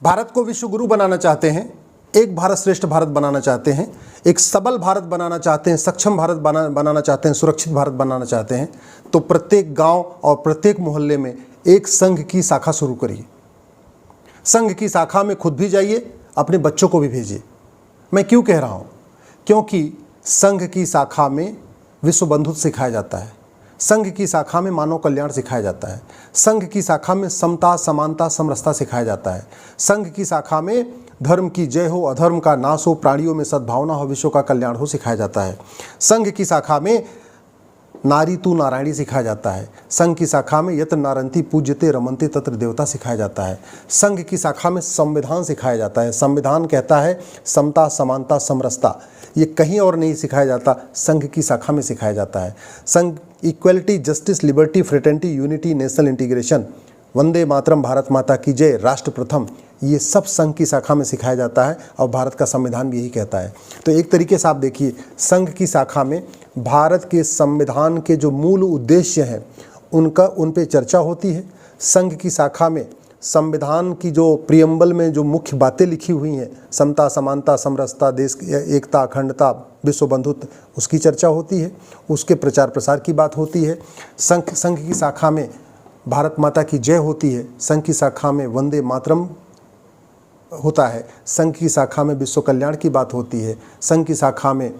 भारत को विश्व गुरु बनाना चाहते हैं, एक भारत श्रेष्ठ भारत बनाना चाहते हैं, एक सबल भारत बनाना चाहते हैं, सक्षम भारत बनाना चाहते हैं, सुरक्षित भारत बनाना चाहते हैं, तो प्रत्येक गांव और प्रत्येक मोहल्ले में एक संघ की शाखा शुरू करिए। संघ की शाखा में खुद भी जाइए, अपने बच्चों को भी भेजिए। मैं क्यों कह रहा हूँ? क्योंकि संघ की शाखा में विश्व बंधुत्व सिखाया जाता है, संघ की शाखा में मानव कल्याण सिखाया जाता है, संघ की शाखा में समता, समानता, समरसता सिखाया जाता है, संघ की शाखा में धर्म की जय हो, अधर्म का नाश हो, प्राणियों में सद्भावना हो, विश्व का कल्याण हो सिखाया जाता है। संघ की शाखा में नारी तू नारायणी सिखाया जाता है। संघ की शाखा में यत्र नारंती पूज्यते रमन्ते तत्र देवता सिखाया जाता है। संघ की शाखा में संविधान सिखाया जाता है। संविधान कहता है समता, समानता, समरसता। ये कहीं और नहीं सिखाया जाता, संघ की शाखा में सिखाया जाता है। संघ equality, justice, liberty, fraternity, unity, national integration, वंदे मातरम, भारत माता की जय, राष्ट्र प्रथम, ये सब संघ की शाखा में सिखाया जाता है और भारत का संविधान भी यही कहता है। तो एक तरीके से आप देखिए, संघ की शाखा में भारत के संविधान के जो मूल उद्देश्य हैं उन पे चर्चा होती है। संघ की शाखा में संविधान की जो प्रियम्बल में जो मुख्य बातें लिखी हुई हैं, समता, समानता, समरसता, देश की एकता, अखंडता, विश्व बंधुत्व, उसकी चर्चा होती है, उसके प्रचार प्रसार की बात होती है। संघ की शाखा में भारत माता की जय होती है, संघ की शाखा में वंदे मातरम होता है, संघ की शाखा में विश्व कल्याण की बात होती है, संघ की शाखा में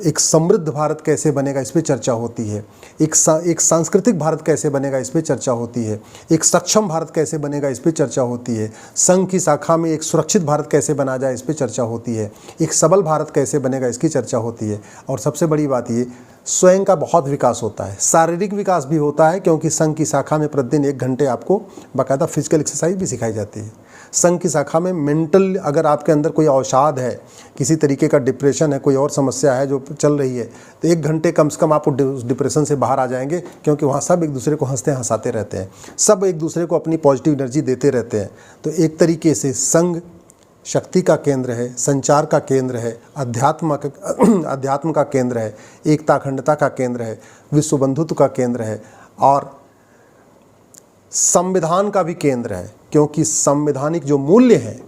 एक समृद्ध भारत कैसे बनेगा इस पे चर्चा होती है, एक सांस्कृतिक भारत कैसे बनेगा इस पे चर्चा होती है, एक सक्षम भारत कैसे बनेगा इस पे चर्चा होती है, संघ की शाखा में एक सुरक्षित भारत कैसे बना जाए इस पे चर्चा होती है, एक सबल भारत कैसे बनेगा इसकी चर्चा होती है। और सबसे बड़ी बात ये, स्वयं का बहुत विकास होता है, शारीरिक विकास भी होता है, क्योंकि संघ की शाखा में प्रतिदिन 1 घंटे आपको बाकायदा फिजिकल एक्सरसाइज भी सिखाई जाती है। संघ की शाखा में मेंटल, अगर आपके अंदर कोई अवसाद है, किसी तरीके का डिप्रेशन है, कोई और समस्या है जो चल रही है, तो 1 घंटे कम से कम आप डिप्रेशन से बाहर आ जाएंगे, क्योंकि वहाँ सब एक दूसरे को हंसते हंसाते रहते हैं, सब एक दूसरे को अपनी पॉजिटिव एनर्जी देते रहते हैं। तो एक तरीके से संघ शक्ति का केंद्र है, संचार का केंद्र है, अध्यात्म का केंद्र है, एकता अखंडता का केंद्र है, विश्व बंधुत्व का केंद्र है और संविधान का भी केंद्र है। क्योंकि संवैधानिक जो मूल्य हैं,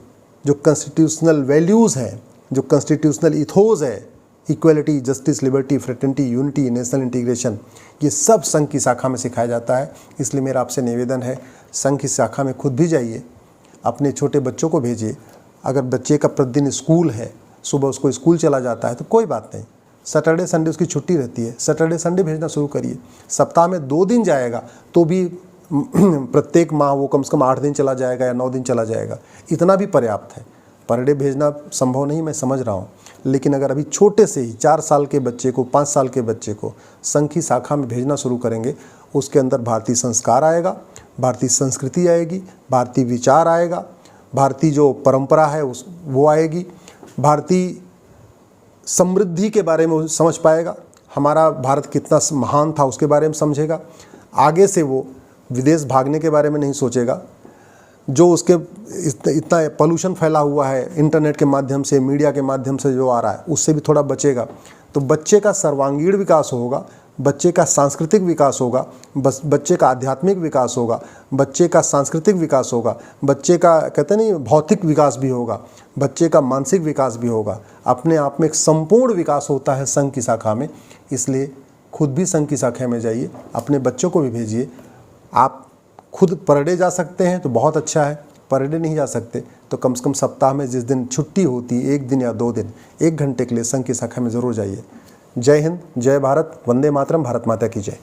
जो कॉन्स्टिट्यूशनल वैल्यूज़ हैं, जो कॉन्स्टिट्यूशनल इथोस है, equality, justice, liberty, fraternity, unity, national integration, ये सब संघ की शाखा में सिखाया जाता है। इसलिए मेरा आपसे निवेदन है, संघ की शाखा में खुद भी जाइए, अपने छोटे बच्चों को भेजिए। अगर बच्चे का प्रतिदिन स्कूल है, सुबह उसको स्कूल चला जाता है तो कोई बात नहीं, सैटरडे संडे उसकी छुट्टी रहती है, सैटरडे संडे भेजना शुरू करिए। सप्ताह में 2 दिन जाएगा तो भी प्रत्येक माह वो कम से कम 8 दिन चला जाएगा या 9 दिन चला जाएगा, इतना भी पर्याप्त है। पर डे भेजना संभव नहीं, मैं समझ रहा हूँ, लेकिन अगर अभी छोटे से ही 4 साल के बच्चे को, 5 साल के बच्चे को संघ की शाखा में भेजना शुरू करेंगे, उसके अंदर भारतीय संस्कार आएगा, भारतीय संस्कृति आएगी, भारतीय विचार आएगा, भारतीय जो परंपरा है वो आएगी, भारतीय समृद्धि के बारे में समझ पाएगा, हमारा भारत कितना महान था उसके बारे में समझेगा। आगे से वो विदेश भागने के बारे में नहीं सोचेगा, जो उसके इतना पोल्यूशन फैला हुआ है इंटरनेट के माध्यम से, मीडिया के माध्यम से जो आ रहा है, उससे भी थोड़ा बचेगा। तो बच्चे का सर्वांगीण विकास होगा, बच्चे का सांस्कृतिक विकास होगा, बच्चे का आध्यात्मिक विकास होगा, बच्चे का सांस्कृतिक विकास होगा, बच्चे का कहते नहीं भौतिक विकास भी होगा, बच्चे का मानसिक विकास भी होगा। अपने आप में एक संपूर्ण विकास होता है संघ की शाखा में। इसलिए खुद भी संघ की शाखा में जाइए, अपने बच्चों को भी भेजिए। आप खुद पर डे जा सकते हैं तो बहुत अच्छा है, पर डे नहीं जा सकते तो कम से कम सप्ताह में जिस दिन छुट्टी होती है, 1 दिन या 2 दिन, 1 घंटे के लिए संघ की शाखा में ज़रूर जाइए। जय हिंद, जय भारत, वंदे मातरम, भारत माता की जय।